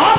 8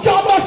14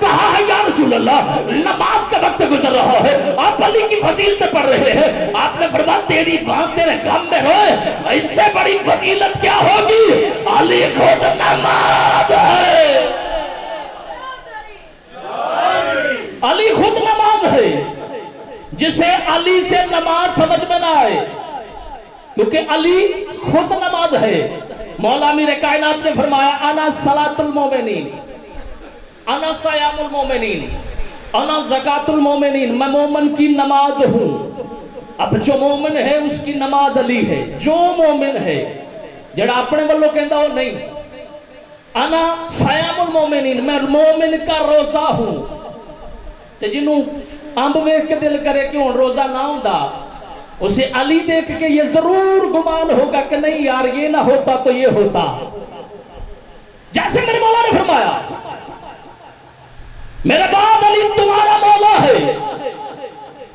کہا ہے یا رسول اللہ نماز کا وقت گزر رہا ہے، آپ علی کی فضیلت پڑھ رہے ہیں، آپ نے فرمایا تیری ماں تیرے غم میں روئے، اس سے بڑی فضیلت کیا ہوگی؟ علی خود نماز ہے، علی خود نماز ہے۔ جسے علی سے نماز سمجھ میں نہ آئے، کیونکہ علی خود نماز ہے۔ مولا امیر کائنات نے فرمایا انا صلاۃ المومنین، انا صیام المومنین، انا زکات المومنین، میں مومن کی نماز ہوں۔ اب جو مومن ہے اس کی نماز علی ہے۔ جو مومن ہے جڑا اپنے والوں کہندا ہو نہیں، انا صیام المومنین، میں مومن کا روزہ ہوں۔ تے جنوں امب ویکھ کے دل کرے کیوں روزہ نہ ہوندا، اسے علی دیکھ کے یہ ضرور گمان ہوگا کہ نہیں یار یہ نہ ہوتا تو یہ ہوتا۔ جیسے میرے مولا نے فرمایا میرے بعد علی تمہارا مولا ہے،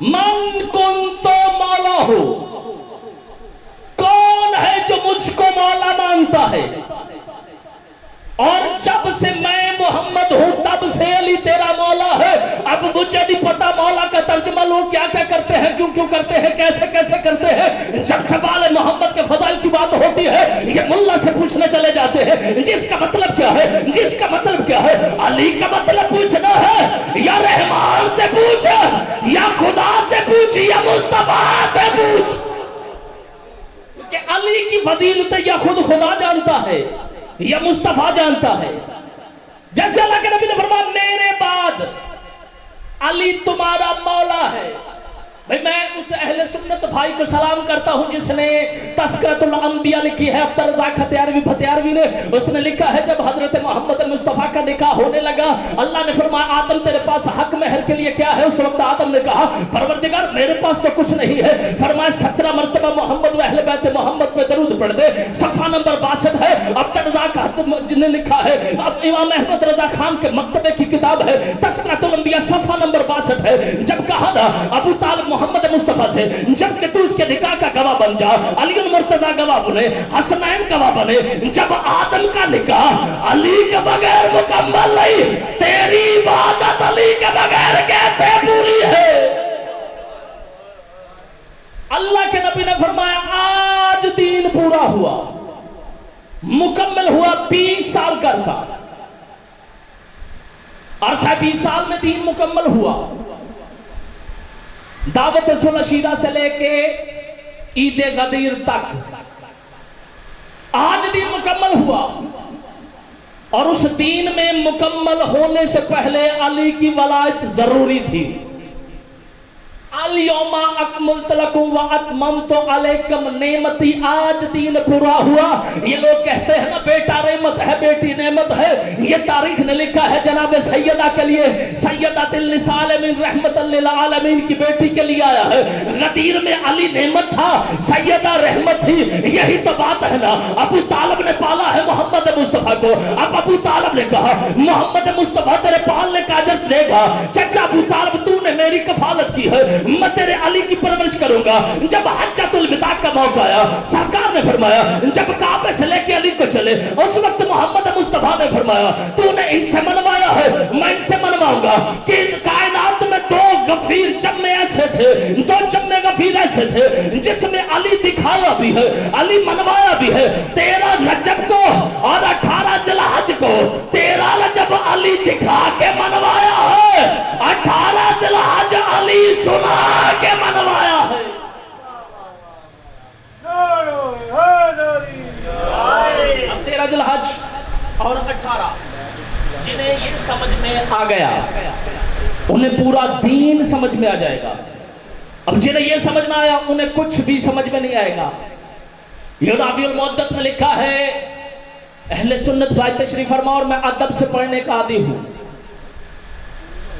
من کنتو مولا ہو، کون ہے جو مجھ کو مولا مانتا ہے؟ اور جب سے میں محمد ہوں تب سے علی تیرا مولا ہے۔ اب مجھے نہیں پتا مولا کا ترجمہ لوگ کیا کیا کرتے ہیں، کیوں کیوں کرتے ہیں، کیسے کیسے کرتے ہیں۔ جب جبال محمد کے فضائل کی بات ہوتی ہے یہ ملا سے پوچھنے چلے جاتے ہیں جس کا مطلب کیا ہے، جس کا مطلب کیا ہے۔ علی کا مطلب پوچھنا ہے، یا رحمان سے پوچھ، یا خدا سے پوچھ، یا مصطفیٰ سے پوچھ، کہ علی کی فضیلت یا خود خدا جانتا ہے یا مصطفیٰ جانتا ہے۔ جیسے اللہ کے نبی نے فرمایا میرے بعد علی تمہارا مولا ہے۔ بھئی میں اس اہل سنت بھائی کو سلام کرتا ہوں جس نے تذکرۃ الانبیاء لکھی ہے، عبد الرزاق ختیاروی نے، اس نے لکھا ہے جب حضرت محمد مصطفیٰ کا نکاح ہونے لگا اللہ نے فرمایا آدم تیرے پاس حق مہر کے لیے کیا ہے؟ اس وقت آدم نے کہا پروردگار میرے پاس تو کچھ نہیں ہے۔ فرمایا 17 مرتبہ محمد و اہل بیت محمد پہ درود پڑھ دے۔ صفحہ نمبر 62 ہے، عبد الرزاق نے لکھا ہے، اب امام احمد رضا خان کے مکتبے کی کتاب ہے تذکرۃ الانبیاء، صفحہ نمبر 62 ہے۔ جب کہا نا ابو طالب محمد مصطفیٰ سے جب کہ تو اس کے نکاح کا گواہ بن جا، علی المرتضیٰ گواہ بنے، حسنین گواہ بنے، جب آدم کا نکاح علی کے بغیر مکمل نہیں، تیری عبادت علی کے بغیر کیسے پوری ہے؟ اللہ کے نبی نے فرمایا آج دین پورا ہوا، مکمل ہوا 20 سال کا عرصہ، عرصہ 20 سال میں دین مکمل ہوا۔ دعوت ذوالعشیرہ سے لے کے عید غدیر تک آج دین مکمل ہوا، اور اس دین میں مکمل ہونے سے پہلے علی کی ولایت ضروری تھی۔ الیوم اکملت لکم واتممت علیکم نعمتی، آج دین پورا ہوا۔ یہ لوگ کہتے ہیں نا بیٹا رحمت ہے بیٹی نعمت ہے، یہ تاریخ نے لکھا ہے جناب سیدہ کے لیے، سیدۃ النساء العالمین رحمت للعالمین کی بیٹی کے لیے آیا ہے۔ غدیر میں علی نعمت تھا، سیدہ رحمت تھی، یہی تو بات ہے نا۔ ابو طالب نے پالا ہے محمد مصطفیٰ کو، اب ابو طالب نے کہا محمد مصطفیٰ تیرے پالنے کا اجر دے گا۔ چچا ابو طالب تو نے میری کفالت کی ہے، میں تیرے علی کی پرورش کروں گا۔ جب حجۃ الوداع کا موقع آیا سرکار نے فرمایا جب کعبے سے لے کے علی کو چلے، اس وقت محمد مصطفیٰ نے فرمایا تو نے ان سے منوایا ہے میں ان سے منواؤں گا کہ کائنات میں 2 غفیر جمع ایسے تھے، 2 جمع غفیر ایسے تھے جس میں علی دکھایا بھی ہے علی منوایا بھی ہے۔ 13 رجب کو اور 18 ذی الحج کو 13 رجب علی دکھا کے منوایا ہے، 18 ذی الحج علی سنا کے منوایا ہے۔ اب 13 ذی الحج اور 18 جنہیں یہ سمجھ میں آ گیا انہیں پورا دین سمجھ میں آ جائے گا، اب جنہیں یہ سمجھ نہ آیا انہیں کچھ بھی سمجھ میں نہیں آئے گا۔ یونابی المعدت میں لکھا ہے اہل سنت بھائی تشریف فرما، اور میں ادب سے پڑھنے کا عادی ہوں،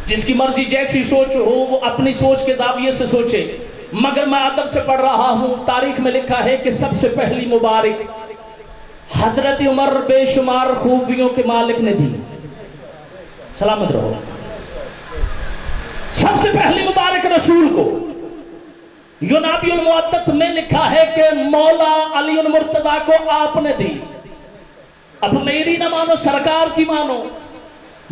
جس کی مرضی جیسی سوچ ہو وہ اپنی سوچ کے زاویے سے سوچے، مگر میں ادب سے پڑھ رہا ہوں۔ تاریخ میں لکھا ہے کہ سب سے پہلی مبارک حضرت عمر بے شمار خوبیوں کے مالک نے دی، سلامت رہو، سب سے پہلی مبارک رسول کو۔ یونابی المعدت میں لکھا ہے کہ مولا علی المرتضیٰ کو آپ نے دی۔ اب میری نہ مانو سرکار کی مانو،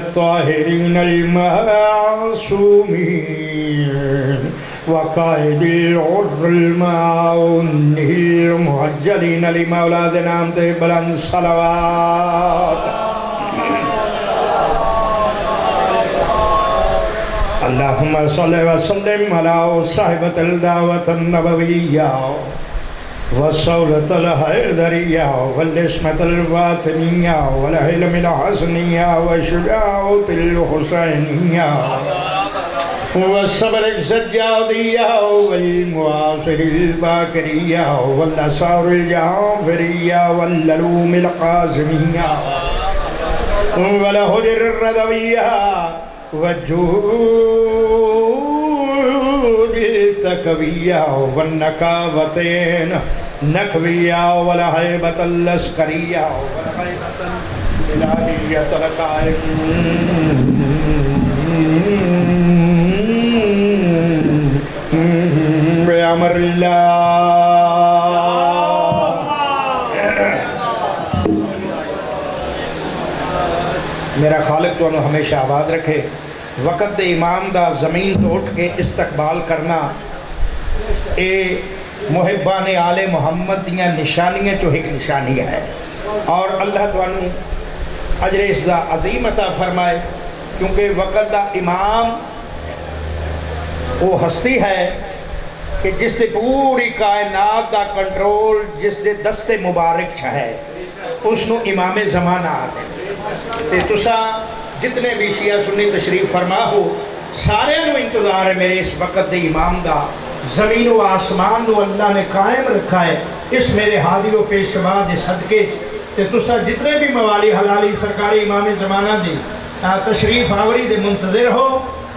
الطاهرين المعصومين وقائد الغر المعون المهجلين لمولادنا بلند صلوات اللهم صل وسلم على صاحبة الدعوة النبوية والصولة الحيدرية والاسمة الفاطمية والعلم الحسنية والشجاعة الحسينية والصبر السجادية والمعاصر الباكرية والأسرار الجعفرية والعلوم القاسمية والهجر الرضوية والجود التكوية والنكاوتين نكوية والهيبة العسكرية والهيبة الإلهية القائم بأمر الله میرا خالق تو ہمیشہ آباد رکھے۔ وقت دے امام دا زمین تو اٹھ کے استقبال کرنا اے محبان آل محمد دیاں نشانیاں چو ایک نشانی ہے، اور اللہ تو اجر اس دا عظیم عطا فرمائے، کیونکہ وقت دا امام وہ ہستی ہے کہ جس دے پوری کائنات دا کنٹرول جس دے دستے مبارک چ ہے، اس نو امام زمانہ آتے۔ تسا جتنے بھی شیعہ سنی تشریف فرما ہو، سارے نو انتظار ہے میرے اس وقت دے امام دا۔ زمین و آسمان نو اللہ نے قائم رکھا ہے اس میرے حاضر و پیشوا دے صدقے۔ تے تسا جتنے بھی موالی حلالی سرکاری امام زمانہ دی تشریف آوری دے منتظر ہو،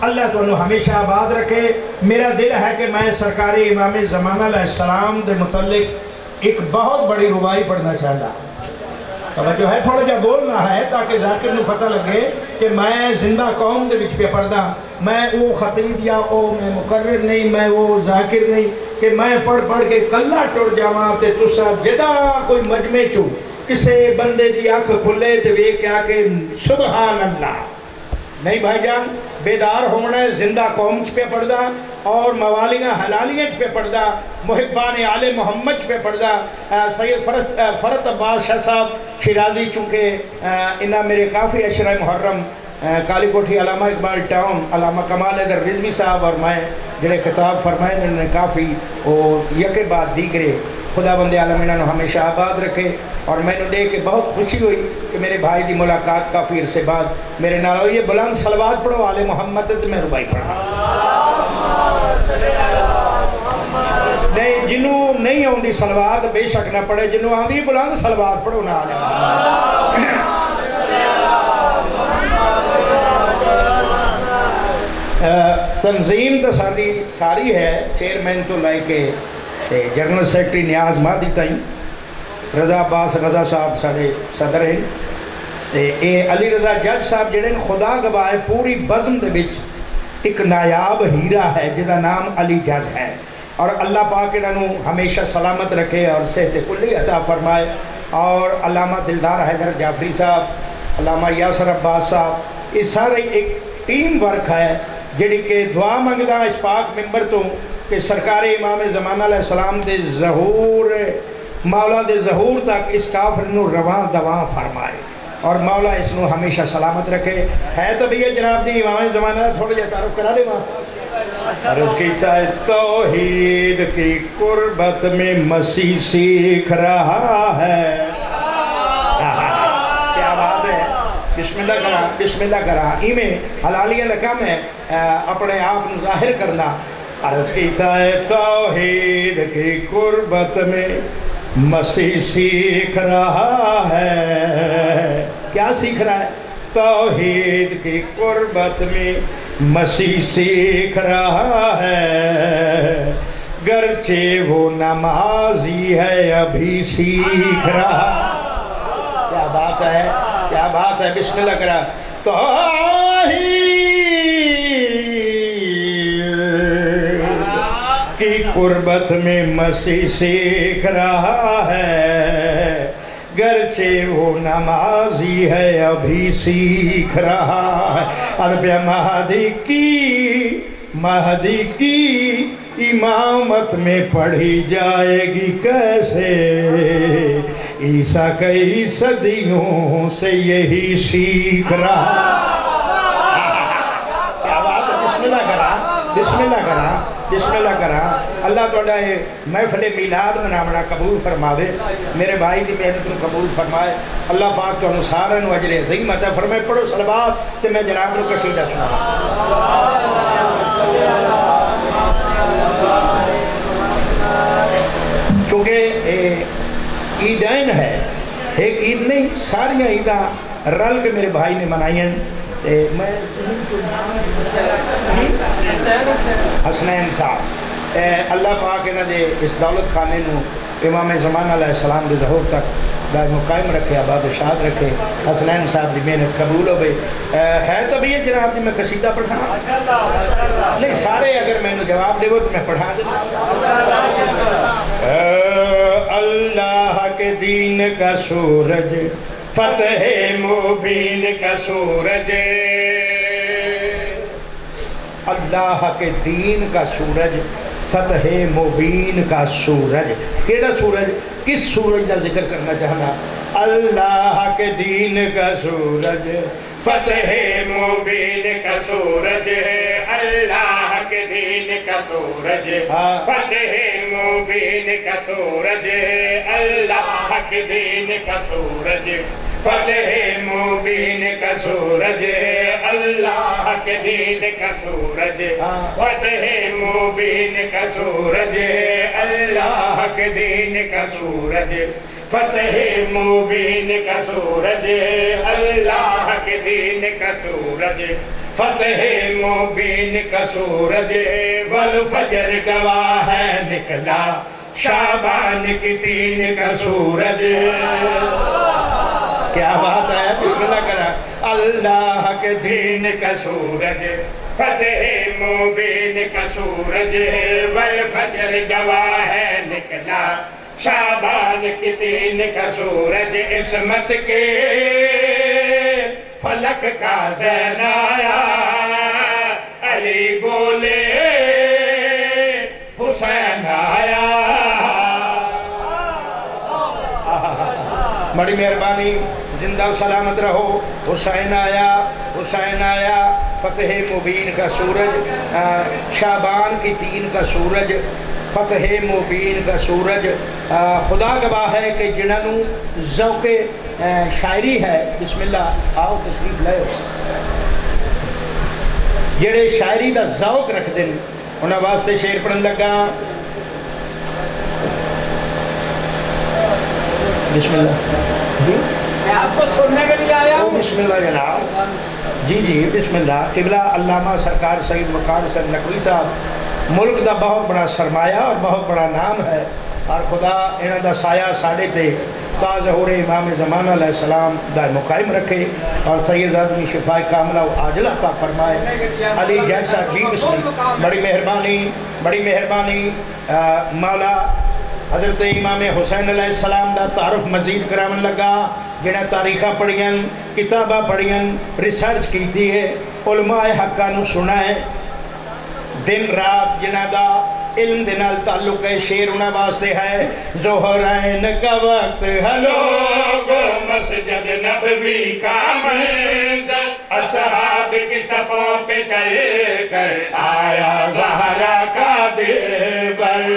اللہ تو انہوں ہمیشہ آباد رکھے۔ میرا دل ہے کہ میں سرکاری امام زمانہ علیہ السلام دے متعلق ایک بہت بڑی ربائی پڑھنا چاہتا۔ توجہ ہے، تھوڑا جا بولنا ہے تاکہ ذاکر نو پتہ لگے کہ میں زندہ قوم دے وچ پہ پڑھدا، میں وہ خطیب یا وہ میں مقرر نہیں، میں وہ ذاکر نہیں کہ میں پڑھ کے کلہ ٹر جاواں تے تسا جدا کوئی مجمع چو کسے بندے دی آنکھ کھلے تے ویکھ کے آکے سبحان اللہ۔ نہیں بھائی جان، بیدار ہونا ہے، زندہ قوم چ پہ پڑھدا اور موالیاں حلالیاں چ پہ پڑھدا، محبان آل محمد چ پہ پڑھدا۔ سید فرت عباس شاہ صاحب شیرازی چونکہ انہا میرے کافی عشرہ محرم کالی کوٹھی علامہ اقبال ٹاؤن علامہ کمال حیدر رضوی صاحب اور میں جڑے خطاب فرمائے انہوں نے کافی یکے بعد دیگرے خدا بندے عالم انہوں نے ہمیشہ آباد رکھے، اور میں نے دیکھ کے بہت خوشی ہوئی کہ میرے بھائی دی ملاقات کافی عرصے بعد میرے نال ہوئی ہے۔ بلند صلوات پڑھو آل محمد تے میں ربائی پڑھا نہیں، جنہوں نہیں آن دی صلوات بے شک نہ پڑھے، جنہوں آن دی بلند صلوات پڑھو نہ آل محمد۔ تنظیم تو ساری ہے، چیئرمین تو لائے کے جنرل سیکٹری نیاز مہدی تائیں، رضا عباس رضا صاحب سارے صدر ہیں، اے علی رضا جج صاحب جڑے خدا گواہ پوری بزم دے وچ ایک نایاب ہیرا ہے جدا نام علی جج ہے، اور اللہ پاک انہوں ہمیشہ سلامت رکھے اور صحت کلی عطا فرمائے۔ اور علامہ دلدار حیدر جعفری صاحب، علامہ یاسر عباس صاحب، یہ سارے ایک ٹیم ورک ہے جڑی کہ دعا منگدا اس پاک ممبر تو کہ سرکار امام زمانہ علیہ السلام دے ظہور، مولا دے ظہور تک اس کافر نو رواں دواں فرمائے اور مولا اس نو ہمیشہ سلامت رکھے۔ ہے تو بھی جناب دی امام زمانہ تھوڑا جا تعارف کرا لے وہاں۔ عرض کیتا ہے توحید کی قربت میں مسیح سیکھ رہا ہے۔ کیا بات ہے، بسم اللہ کرا ایمیں حلالیہ لکم ہے اپنے آپ ظاہر کرنا۔ عرض کیتا ہے توحید کی قربت میں مسیح سیکھ رہا ہے۔ کیا سیکھ رہا ہے؟ توحید کی قربت میں مسیح سیکھ رہا ہے، گرچہ وہ نمازی ہے ابھی سیکھ رہا۔ کیا بات ہے، کیا بات ہے، بسم اللہ کرا۔ توحید کی قربت میں مسیح سیکھ رہا ہے، گرچہ وہ نمازی ہے ابھی سیکھ رہا ہے۔ عرب مہدی کی امامت میں پڑھی جائے گی کیسے، عیسیٰ کئی صدیوں سے یہی سیکھ رہا۔ کیا بات ہے، بسم اللہ کرا، بسم اللہ کرا، بسم اللہ کرا۔ اللہ توڑا ہے محفل میلاد منامنا قبول فرماوے، میرے بھائی دی محنت کو قبول فرمائے۔ اللہ پاک تو انسارا نو اجر عظیم عطا فرمائے۔ پڑھو صلوات تے میں جناب نو قصیدہ سنا۔ کیونکہ عیدین ہے، ایک عید نہیں، ساریاں عیداں رل کے میرے بھائی نے منائی ہیں۔ میں حسنین صاحب، اللہ پاک انہاں دے اس دولت خانے نو امام زمانہ علیہ السلام دے ظہور تک دائم قائم رکھے، آباد و شاد رکھے۔ حسنین صاحب دی محنت قبول ہو گئی۔ ہے تو بھی یہ جناب دی میں قصیدہ پڑھا نہیں، سارے اگر میں نے جواب دے وہ تو میں پڑھا دے۔ اللہ کے دین کا سورج، فتح مبین کا سورج، اللہ کے دین کا سورج، فتح مبین کا سورج۔ کیڑا سورج؟ کس سورج کا ذکر کرنا چاہنا؟ اللہ کے دین کا سورج فتح مبین کا سورج ہے، اللہ کے دین کا سورج فتح مبین کا سورج ہے، اللہ کے دین کا سورج فتح مبین کا سورج ہے، اللہ کے دین کا سورج فتح مبین کا سورج ہے، اللہ کے دین کا سورج فتح مبین کا سورج، اللہ کے دین کا سورج فتح مبین کا سورج، والفجر گواہ ہے نکلا شعبان کی دین کا سورج۔ کیا بات ہے، بسم اللہ کرا۔ اللہ کے دین کا سورج فتح مبین کا سورج، والفجر گواہ ہے نکلا شعبان کی دین کا سورج، عصمت کے فلک کا زین آیا، علی بولے حسین آیا۔ بڑی مہربانی، زندہ و سلامت رہو۔ حسین آیا، حسین آیا، فتح مبین کا سورج، شعبان کی دین کا سورج، فتح مبین کا سورج۔ خدا گواہ ہے کہ جنہوں ذوق شاعری ہے، بسم اللہ آؤ تشریف لے، جڑے شاعری دا ذوق رکھ دیں انہاں واسطے شعر پڑھن لگا۔ بسم اللہ جی میں آپ کو سننے کے لیے آیا ہوں۔ بسم اللہ جناب، جی جی بسم اللہ۔ قبلہ علامہ سرکار سید وقار حسین نقوی صاحب ملک دا بہت بڑا سرمایہ اور بہت بڑا نام ہے، اور خدا انہاں دا سایہ ساڑے تے تا ظہور امام زمانہ علیہ السلام دائم قائم رکھے، اور سید آدمی شفاء کاملہ و عاجلہ عطا فرمائے۔ علی جیسا جی بسم اللہ، بڑی مہربانی، بڑی مہربانی۔ مولا حضرت امام حسین علیہ السلام دا تعارف مزید کرامن لگا، جنہیں تاریخہ پڑھین، کتابہ پڑھین، ریسرچ کیتی ہے، علماء حقہ نو سنائے، دن رات جنہ دا علم دنال تعلق ہے۔ شیر انہاں واسطے ہے، ظہرین کا وقت ہلوگو مسجد نبوی کا منظر، اصحاب کی صفوں پہ چل کر آیا زہرا کا دلبر۔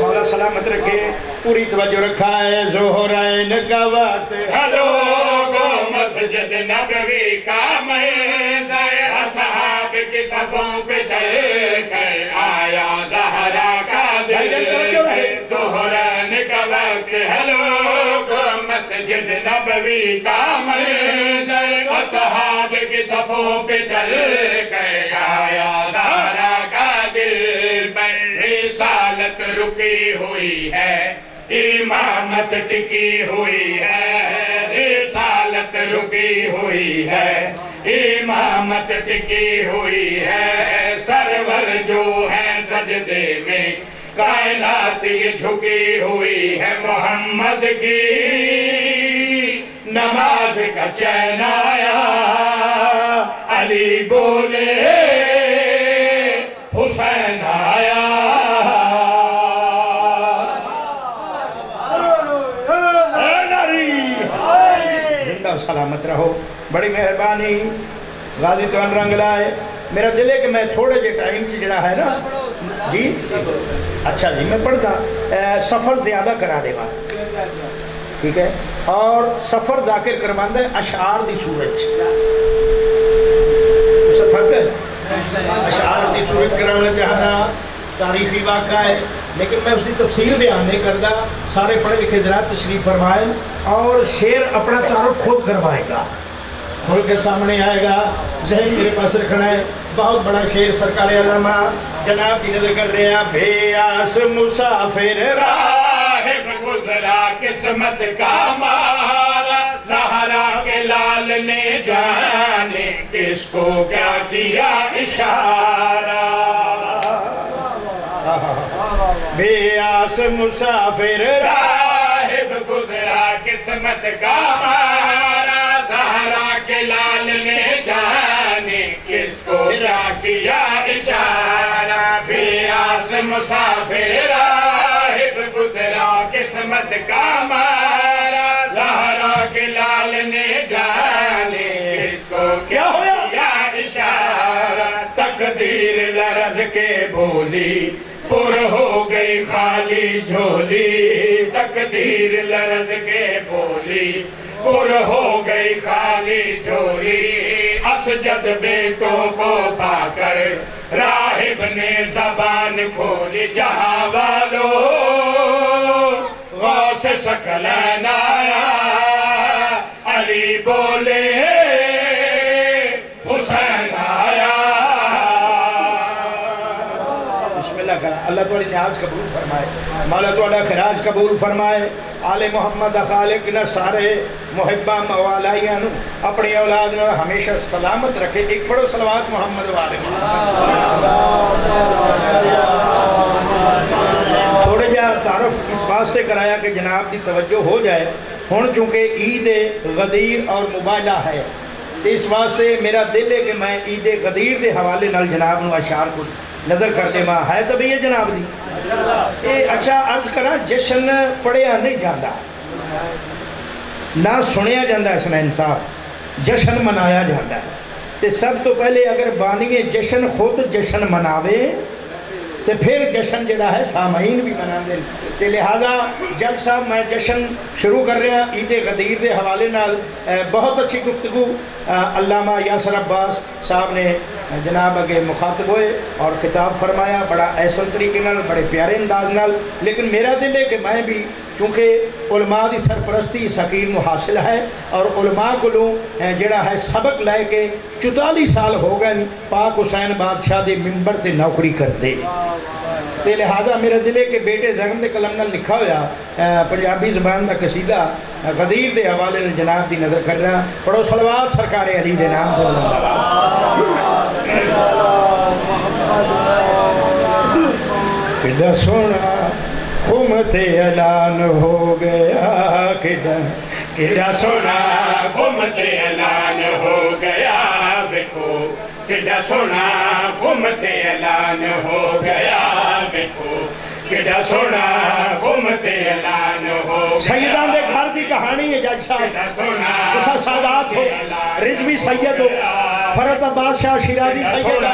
مولا سلامت رکھے، پوری توجہ رکھا ہے۔ ظہرین کا وقت ہلوگو مسجد نبوی کا منظر، اصحاب کی صفوں پہ چل کر آیا زہرا کا دلبر۔ ظہرین کا وقت ہلوگو مسجد نبوی کا منظر، اصحاب کی صفوں پہ چل کر آیا زہرا کا دلبر۔ رسالت رکی ہوئی ہے، امامت ٹکی ہوئی ہے، رسالت رکی ہوئی ہے، امامت ٹکی ہوئی ہے، سرور جو ہے سجدے میں کائنات یہ جھکی ہوئی ہے، محمد کی نماز کا چین آیا، علی بولے حسین آیا۔ سلامت رہو، بڑی مہربانی۔ غازی توان رنگ لائے، میرا دل ہے کہ میں تھوڑے جے ٹائم سے جڑا ہے نا جی اچھا جی میں پڑھتا سفر زیادہ کرا دے گا، ٹھیک ہے، اور سفر ذاکر کرواندہ ہے اشعار دی صورت، سفر ہے اشعار دی صورت کروانا چاہتا، تاریخی واقعہ ہے، لیکن میں اس کی تفصیل بیان نہیں کرتا۔ سارے پڑھے لکھے حضرات تشریف فرمائیں، اور شعر اپنا تعارف خود کروائے گا، ملک کے سامنے آئے گا، ذہن میرے پاس رکھنا ہے۔ بہت بڑا شعر سرکار علامہ جناب کی نظر کر رہے ہیں۔ بے آس مسافر راہب گزرا قسمت کا مارا، زہرا کے لال نے جانے کس کو کیا کیا اشارہ۔ بے آس مسافر راہب گزرا قسمت کا مارا، زہرا کے لال نے جانے کس کو کیا اشارہ۔ بے آس مسافر راہب محمد کا مارا زہرا کے لال نے جانے اس کو کیا ہوا اشارہ تقدیر لرز کے بولی پر ہو گئی خالی جھولی تقدیر لرز کے بولی پر ہو گئی خالی جھولی اسجد بیٹوں کو پا کر راہب نے زبان کھولی جہاں والو غوث ثقلین آیا علی بولے حسین آیا بسم اللہ کرا اللہ تھوڑی نیاز قبول فرمائے مولا تھوڑا خراج قبول فرمائے آل محمد خالق نہ سارے محبہ موالائیاں اپنی اولاد نے ہمیشہ سلامت رکھے ایک بڑو صلوات محمد والے تھوڑے جا تعارف اس بات سے کرایا کہ جناب کی توجہ ہو جائے ہون چونکہ عید غدیر اور مبالہ ہے اس واسطے میرا دل ہے کہ میں عید غدیر دے حوالے نال جناب نو اشعار کو نظر کر دے ماں ہے تو بھی یہ جناب دی اچھا عرض کرا جشن پڑھیا نہیں جاندہ نہ سنیا جاندہ حسنین صاحب جشن منایا جاندہ ہے تے سب تو پہلے اگر بانی جشن خود جشن مناوے تے پھر جشن جڑا ہے سامعین بھی منا دیں تے لہذا جج صاحب میں جشن شروع کر رہا عید غدیر دے حوالے نال بہت اچھی گفتگو علامہ یاسر عباس صاحب نے جناب اگے مخاطب ہوئے اور خطاب فرمایا بڑا احسن طریقے نال بڑے پیارے انداز نال لیکن میرا دل ہے کہ میں بھی چونکہ علماء دی سرپرستی حکیم حاصل ہے اور علماء کو جڑا ہے سبق لائے کے 44 سال ہو گئے پاک حسین بادشاہ دے ممبر تے نوکری کرتے تے لہذا میرا دل ہے کہ بیٹے زغم دے قلم نال لکھا ہویا پنجابی زبان دا قصیدہ غدیر دے حوالے نال جناب دی نظر کر رہا پڑھو صلوات سرکار علی دے نام کڈا سونا خمت اعلان ہو گیا کڈا سونا خمت اعلان ہو گیا دیکھو کڈا سونا خمت اعلان ہو گیا دیکھو کڈا سونا خمت اعلان ہو گیا سیدان دے گھر دی کہانی ہے جج صاحب جسا سادات ہو رضوی سید ہو فرت بادشاہ شیرازی سیدہ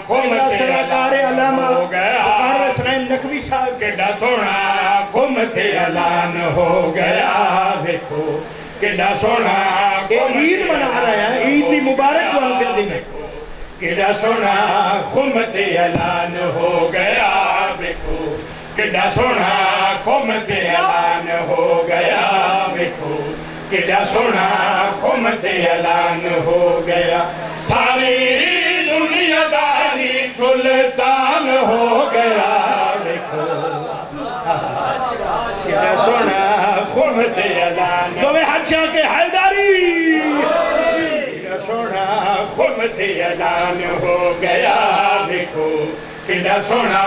کڈا سرکار علامہ بخار حسنین نقوی صاحب کڈا سونا خمت اعلان ہو گیا دیکھو کڈا سونا عید منا رہا ہے عید دی مبارک کو ہم دے دیں کڈا سونا خمت اعلان ہو گیا دیکھو کڈا سونا خمت اعلان ہو گیا دیکھو کڈا سونا خمت اعلان ہو گیا ساری دنیا داری سلطان ہو گیا دیکھو کڈا سونا خمت اعلان تو میں حجہ کے حیداری کڈا سونا خمت اعلان ہو گیا دیکھو کڈا سونا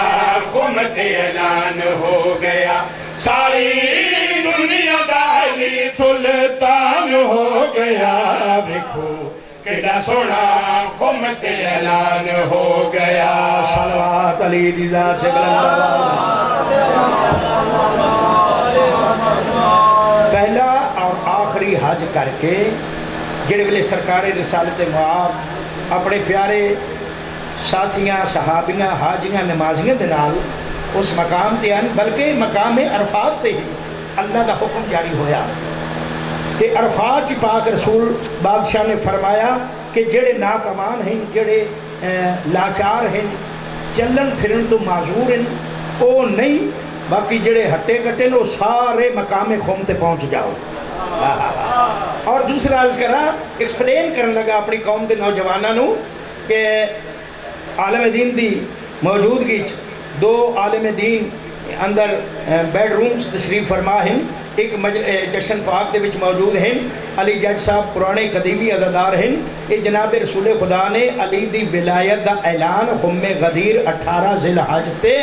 خمت اعلان ہو گیا ساری دنیا داری سلطان ہو گیا دیکھو کڈا سونا خمت اعلان ہو گیا صلوات علی دی ذات پہلا اور آخری حج کر کے جڑے ویلے سرکار رسالت معاب اپنے پیارے ساتھیاں صحابیاں حاجیاں نمازیاں دے نال اس مقام تے ہیں بلکہ مقام عرفات تے ہی اللہ دا حکم جاری ہویا کہ عرفات کی پاک رسول بادشاہ نے فرمایا کہ جڑے ناکامان ہیں جڑے لاچار ہیں چلن پھرن تو معذور ہیں وہ نہیں باقی جڑے ہٹے کٹے وہ سارے مقام خم تے پہنچ جاؤ اور دوسرا عرض کرا ایکسپلین کرن لگا اپنی قوم دے نوجوانوں کہ عالم دین دی موجودگی دو عالم دین اندر بیڈ رومز تشریف فرما ہیں ایک جشن پاک دے وچ موجود ہیں علی جج صاحب پرانے قدیمی عزادار ہیں یہ جناب رسول خدا نے علی دی ولایت دا اعلان خم غدیر 18 ذی الحج تے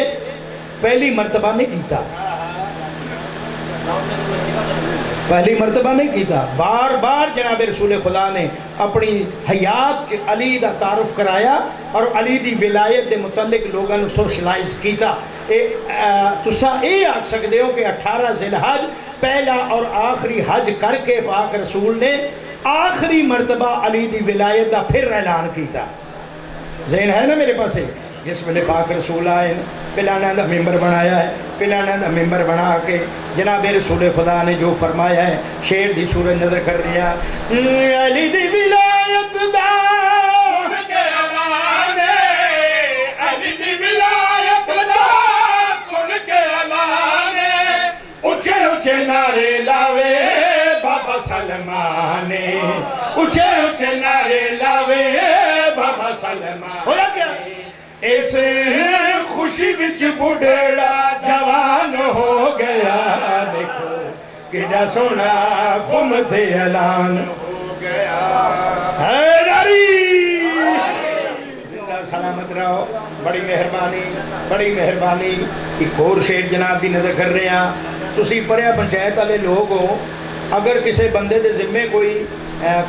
پہلی مرتبہ نہیں کیتا پہلی مرتبہ نہیں کیتا بار بار جناب رسول خدا نے اپنی حیات علی دا تعارف کرایا اور علی دی ولایت دے متعلق لوگوں نے سوشلائز کیتا تسا یہ آکھ سکتے ہو کہ 18 ذی الحج پہلا اور آخری حج کر کے پاک رسول نے آخری مرتبہ علی دی ولایت دا پھر اعلان کیتا. ذہن ہے نا میرے پاس؟ جس ویلے پاک رسول آئے پلانا دا ممبر بنایا ہے، پلانا دا ممبر بنا کے جناب رسول خدا نے جو فرمایا ہے شیر دی صورت نظر کر رہا علی دی ولایت دا علی دی ولایت دا سن کے اعلان اونچے اونچے نعرے لاوے بابا سلمان، اونچے اونچے نعرے لاوے بابا سلمان. ہو کیا اس خوشی وچ بڑھڑا جوان ہو گیا، دیکھو کیڑا سونا قومت اعلان ہو گیا. حیدری زندہ سلامت رہو. بڑی مہربانی بڑی مہربانی. ایک اور شیر جناب دی نظر کر رہے ہیں. تسی پریا پنچایت والے لوگ ہو، اگر کسی بندے دے ذمے کوئی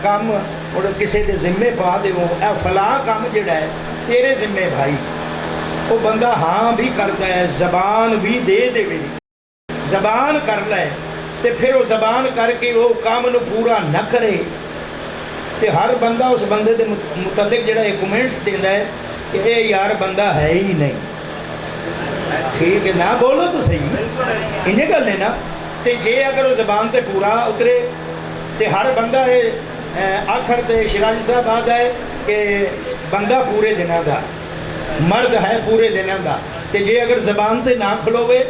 کام اور کسی دے ذمے پا دے ہو اے فلاں کام جڑا ہے تیرے ذمے بھائی، وہ بندہ ہاں بھی کرتا ہے زبان بھی دے دے بھی زبان کر لے تے پھر وہ زبان کر کے وہ کام نو پورا نہ کرے تے ہر بندہ اس بندے دے متعلق جڑا کمنٹس دیندا ہے کہ اے یار بندہ ہے ہی نہیں. ٹھیک ہے نہ بولو تو صحیح انہیں گل ہے نا. تے جے اگر وہ زبان تے پورا اترے تے ہر بندہ آخر تے شیرازی صاحب آ جائے کہ بندہ پورے دنوں دا مرد ہے پورے دنوں دا. تے جے اگر زبان تے نہ کھلوے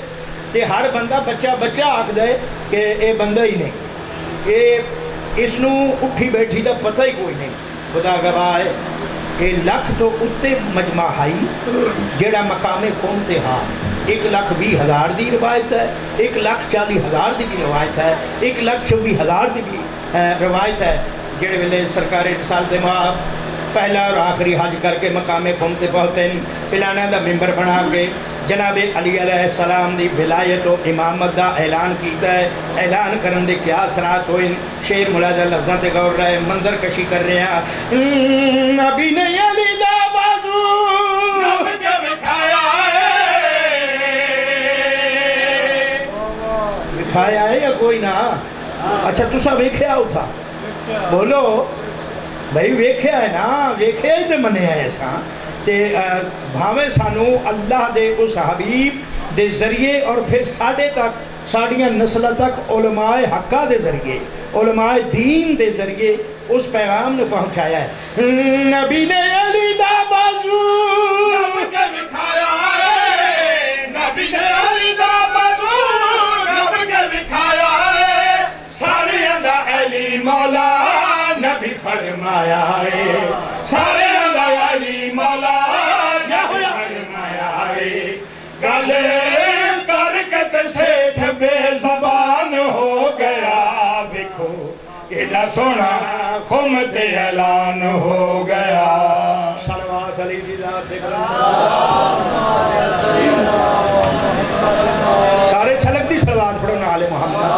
تے ہر بندہ بچہ بچہ آکھ دے کہ اے بندہ ہی نہیں، اے اس نو اٹھی بیٹھی دا پتہ ہی کوئی نہیں. خدا گواہ ہے اے لکھ تو اتے مجمع ہائی جیڑا مقام قوم تے ہاں 1,20,000 دی روایت ہے، 1,40,000 دی بھی روایت ہے، 1,26,000 دی بھی روایت ہے. جڑے ویلے سرکار اتصال دے ماں پہلا اور آخری حج کر کے مقام قوم تے پہنچتے ہیں، پلانا دا ممبر بنا کے جناب علی علیہ السلام دی ولایت و امامت دا اعلان کیتا ہے. اعلان کرن دے کیا اثرات ہوئے شیر ملازہ لفظاں تے غور رہے منظر کشی کر رہے ہیں. نبی نے علی دا بازو دکھایا ہے یا کوئی نہ؟ اچھا تسا ویکھیا اٹھا بولو بھائی ویکھیا ہے نا؟ ویکھیا ہی تے منیا ہے ایسا تے بھاویں سانو اللہ دے اس حبیب دے ذریعے اور پھر ساڑھے تک ساڑیاں نسلہ تک علماء حقہ دے ذریعے علماء دین دے ذریعے اس پیغام نے پہنچایا ہے. نبی نے علی دا بازو دکھایا ہے، نبی نے علی دا بازو نبی کے دکھایا ہے، سارے دا علی مولا نبی فرمایا ہے، سارے دا علی مولا نبی فرمایا ہے. گلے کر کے تے سیٹھ بے زبان ہو گیا، دیکھو کیڑا سونا قومت اعلان ہو گیا. صلوات علی دی ذات تے سارے چھلک دی صلوات پڑھو نا آل محمد.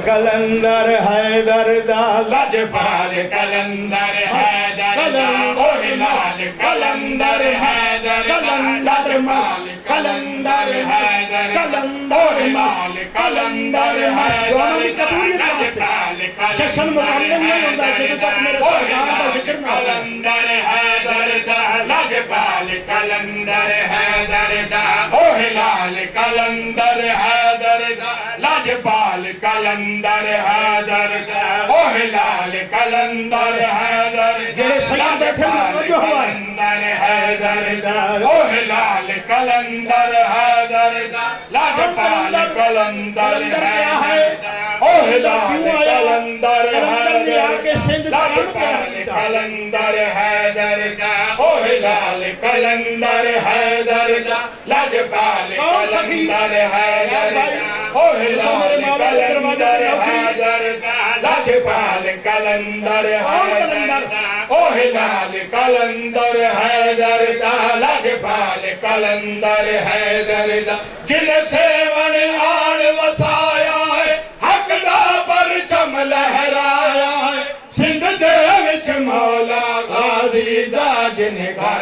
کلندر حیدر دا لجپال کلندر حیدر دا اوہ لال کلندر حیدر دا لجپال کلندر حیدر دا اوہ لال کلندر حیدر دا لجپال کلندر حیدر دا اوہ لال کلندر حیدر دا لجپال کلندر حیدر دا اوہ لال کلندر حیدر دا لجپال کلندر حیدر دا اوہ لال کلندر حیدر کلندر حیدر دا اوہ لال کلندر حیدر دا لاجپال کلندر حیدر دا اوہ لال کلندر حیدر لاجپال کلندر حیدر دا اوہ لال کلندر حیدر دا لاجپال کلندر حیدر دا اوہ لال کلندر حیدر دا لاجپال کلندر حیدر دا اوہ لال کلندر حیدر دا لاجپال کلندر حیدر دا جن سیون آن وسایا ہے حق دا پرچم لہرایا ہے سندھ دے وچ مولا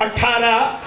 18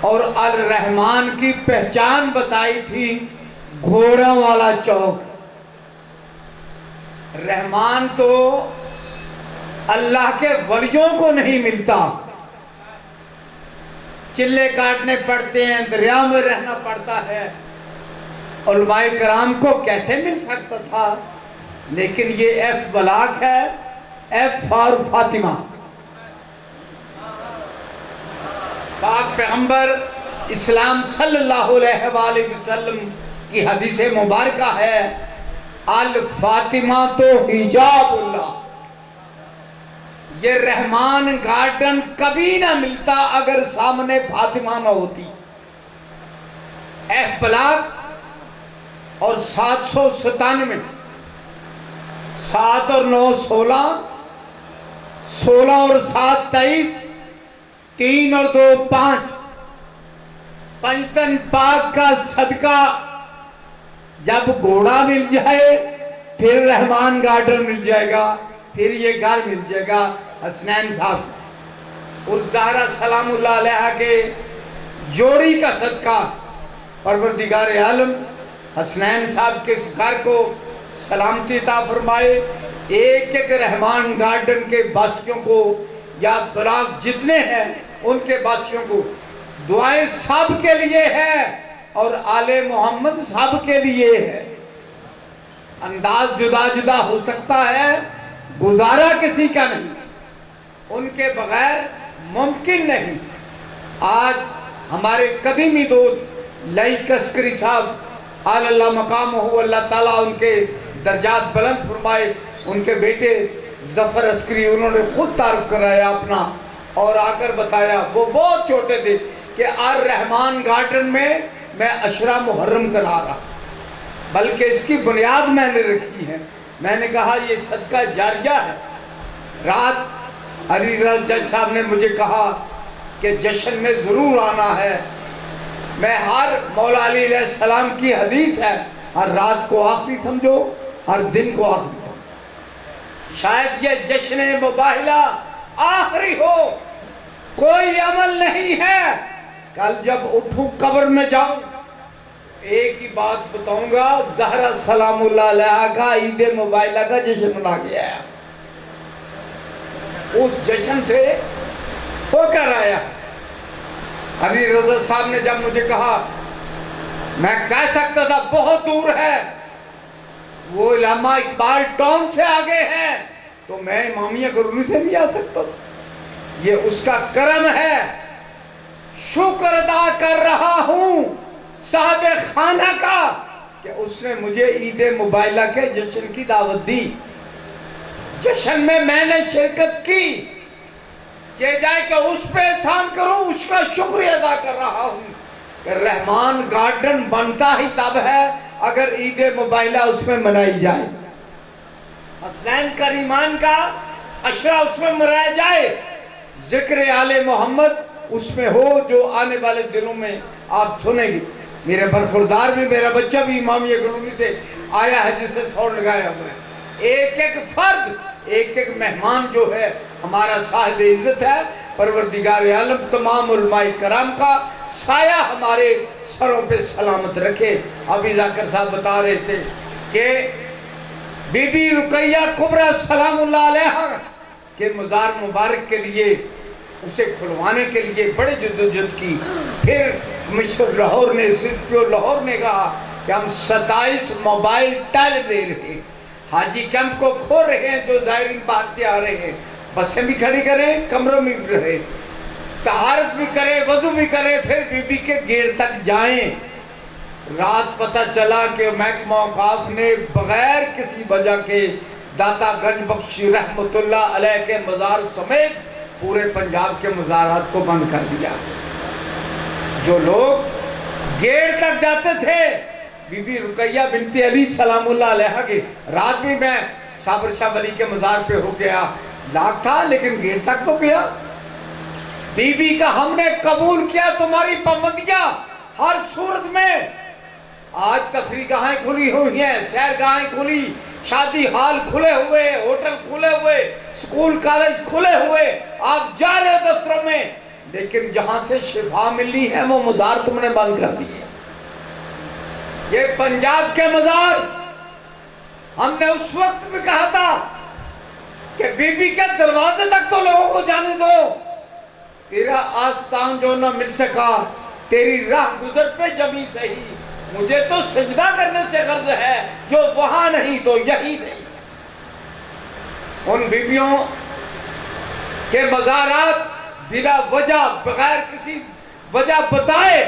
اور الرحمان کی پہچان بتائی تھی گھوڑوں والا چوک. رحمان تو اللہ کے ولیوں کو نہیں ملتا. چلے کاٹنے پڑتے ہیں, دریا میں رہنا پڑتا ہے. علماء کرام کو کیسے مل سکتا تھا؟ لیکن یہ ایف بلاک ہے, ایف فار فاطمہ. پاک پیغمبر اسلام صلی اللہ علیہ وآلہ وسلم کی حدیث مبارکہ ہے, الفاطمہ تو حجاب اللہ. یہ رحمان گارڈن کبھی نہ ملتا اگر سامنے فاطمہ نہ ہوتی. ایف بلاک اور 797, 7 اور 9 16, 16 اور 7 23, 3 اور 2 5. پنجتن پاک کا صدقہ جب گھوڑا مل جائے پھر رحمان گارڈن مل جائے گا, پھر یہ گھر مل جائے گا. حسنین صاحب اور زہرا سلام اللہ علیہ کے جوڑی کا صدقہ پروردگار عالم حسنین صاحب کے اس گھر کو سلامتی عطا فرمائے. ایک ایک رحمان گارڈن کے باسیوں کو یا بلاک جتنے ہیں ان کے باسیوں کو دعائیں سب کے لیے ہے اور آل محمد سب کے لیے ہے. انداز جدا جدا ہو سکتا ہے, گزارا کسی کا نہیں, ان کے بغیر ممکن نہیں. آج ہمارے قدیمی دوست لائق عسکری صاحب اللہ مقام ہو, اللہ تعالیٰ ان کے درجات بلند فرمائے. ان کے بیٹے ظفر عسکری انہوں نے خود تعارف کرایا اپنا اور آ کر بتایا, وہ بہت چھوٹے تھے, کہ الرحمان گارڈن میں عشرہ محرم کرا رہا, بلکہ اس کی بنیاد میں نے رکھی ہے. میں نے کہا یہ صدقہ جاریہ ہے. رات علی رضا جج صاحب نے مجھے کہا کہ جشن میں ضرور آنا ہے. میں ہر مولا علی علیہ السلام کی حدیث ہے, ہر رات کو آخری سمجھو, ہر دن کو آخری سمجھو. شاید یہ جشن مباہلہ آخری ہو, کوئی عمل نہیں ہے. کل جب اٹھوں قبر میں جاؤں ایک ہی بات بتاؤں گا, زہرا سلام اللہ علیہ کا عید مباہلہ کا جشن منا گیا ہے. اس جشن سے ہو کر آیا. علی رضا صاحب نے جب مجھے کہا, میں کہہ سکتا تھا بہت دور ہے, وہ علامہ اقبال ٹاؤن سے آگے ہیں, تو میں امامیہ گرونی سے بھی آ سکتا تھا. یہ اس کا کرم ہے. شکر ادا کر رہا ہوں صاحب خانہ کا کہ اس نے مجھے عید مباہلہ کے جشن کی دعوت دی. جشن میں نے شرکت کی, یہ جائے کہ اس پہ احسان کروں, اس کا شکریہ ادا کر رہا ہوں کہ رحمان گارڈن بنتا ہی تب ہے اگر عید مباہلہ اس میں منائی جائے, حسنین کریمان کا عشرہ اس میں منایا جائے, ذکر آل محمد اس میں ہو, جو آنے والے دنوں میں آپ سنیں گے. میرے برخوردار بھی, میرا بچہ بھی امامیہ گرونی سے آیا ہے جسے ساؤنڈ لگایا ہوا ہے. ایک ایک فرد, ایک ایک مہمان جو ہے ہمارا صاحب عزت ہے. پروردگار عالم تمام علماء کرام کا سایہ ہمارے سروں پہ سلامت رکھے. ابھی ذاکر صاحب بتا رہے تھے کہ بی بی رقیہ کبریٰ سلام اللہ علیہ کے مزار مبارک کے لیے, اسے کھلوانے کے لیے بڑے جدوجہد کی. پھر کمشنر لاہور نے, CPO لاہور نے کہا کہ ہم 27 موبائل ٹائل دے رہے ہیں, حاجی کیمپ کو کھو رہے ہیں, جو زائرین باہر سے آ رہے ہیں, بسیں بھی کھڑی کریں, کمروں میں بھی رہے, طہارت بھی کریں, وضو بھی کریں, پھر بی بی کے گیٹ تک جائیں. رات پتہ چلا کہ محکمہ اوقاف نے بغیر کسی وجہ کے داتا گنج بخش رحمت اللہ علیہ کے مزار سمیت پورے پنجاب کے مزارات کو بند کر دیا. جو لوگ گیٹ تک جاتے تھے, بی بی رقیہ بنت علی سلام اللہ علیہ کے, رات بھی میں صابر شاہ ولی کے مزار پہ ہو گیا, لاکھ تھا لیکن گیٹ تک تو گیا. بی بی کا ہم نے قبول کیا تمہاری پابندیاں ہر صورت میں. آج تفریح گاہیں کھلی ہوئی ہیں, سیر گاہیں کھلی, شادی ہال کھلے ہوئے, ہوٹل کھلے ہوئے, سکول کالج کھلے ہوئے, آپ جا رہے دفتروں میں, لیکن جہاں سے شفا ملی ہے وہ مزار تم نے بند کر دیے. یہ پنجاب کے مزار ہم نے اس وقت بھی کہا تھا کہ بی بی کے دروازے تک تو لوگوں کو جانے دو. تیرا آستان جو نہ مل سکا تیری راہ گزر پہ جمی صحیح. مجھے تو سجدہ کرنے سے غرض ہے جو وہاں نہیں تو یہی نہیں. ان بیویوں کے مزارات بلا وجہ بغیر کسی وجہ بتائے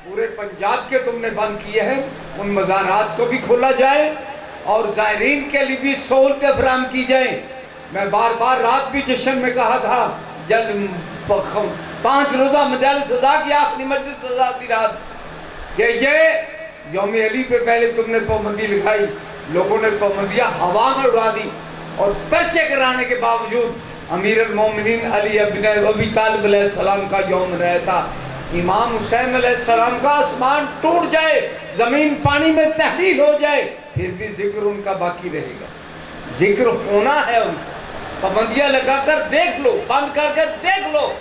پورے پنجاب کے تم نے بند کیے ہیں. ان مزارات کو بھی کھولا جائے اور زائرین کے لیے بھی سہولتیں فراہم کی جائیں. میں بار بار رات بھی جشن میں کہا تھا جب 5 روزہ مجالس سزا کی آخری مجلس سزا کی رات کہ یہ یوم علی پہ پہلے تم نے پابندی لکھائی, لوگوں نے پابندیاں ہوا میں اڑا دی اور پرچے کرانے کے باوجود امیر المومنین علی ابن ابی طالب علیہ السلام کا یوم رہتا. امام حسین علیہ السلام کا آسمان ٹوٹ جائے, زمین پانی میں تحلیل ہو جائے, پھر بھی ذکر ان کا باقی رہے گا. ذکر ہونا ہے ان کا. پابندیاں لگا کر دیکھ لو, بند کر کے دیکھ لو.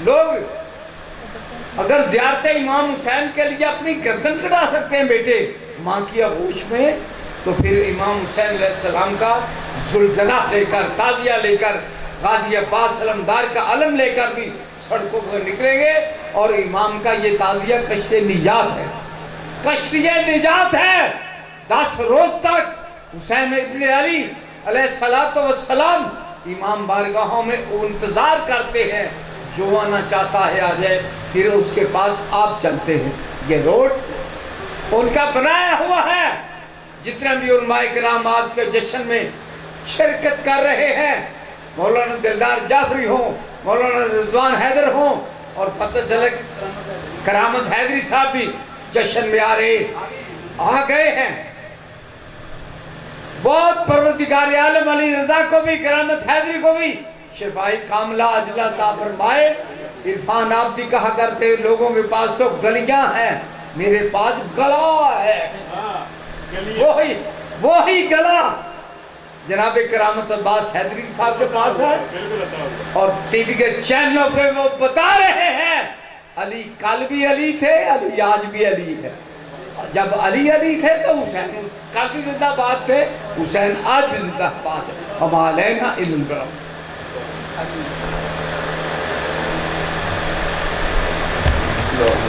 لوگ اگر زیارت امام حسین کے لیے اپنی گردن کٹا سکتے ہیں بیٹے ماں کی آغوش میں, تو پھر امام حسین علیہ السلام کا زلزلہ لے کر, تعزیہ لے کر, غازی عباس علمدار کا علم لے کر بھی سڑکوں پر نکلیں گے. اور امام کا یہ تعزیہ کشت نجات ہے, کشت نجات ہے. 10 روز تک حسین ابن علی علیہ السلام امام بارگاہوں میں انتظار کرتے ہیں, جو آنا چاہتا ہے آ جائے, پھر اس کے پاس آپ چلتے ہیں. یہ روڈ ان کا بنایا ہوا ہے. جتنے بھی علماء کرام آج کے جشن میں شرکت کر رہے ہیں, مولانا دلدار جعفری ہوں, مولانا رضوان حیدر ہوں, اور پتہ چلے کرامت حیدری صاحب بھی جشن میں آ گئے ہیں. بہت پروردگار عالم علی رضا کو بھی, کرامت حیدری کو بھی شفائی کاملہ عجلہ عطا فرمائے. عرفان آبدی کہا کرتے لوگوں کے پاس تو گلیاں ہیں, میرے پاس گلا ہے. وہی گلا جناب کرامت عباس حیدری صاحب کے پاس ہے. اور ٹی وی کے چینلوں پہ وہ بتا رہے ہیں علی کل بھی علی تھے, علی آج بھی علی ہے. جب علی تھے تو حسین کل بھی زندہ باد تھے, حسین آج بھی زندہ باد ہے. ہم علینا الا البلاغ.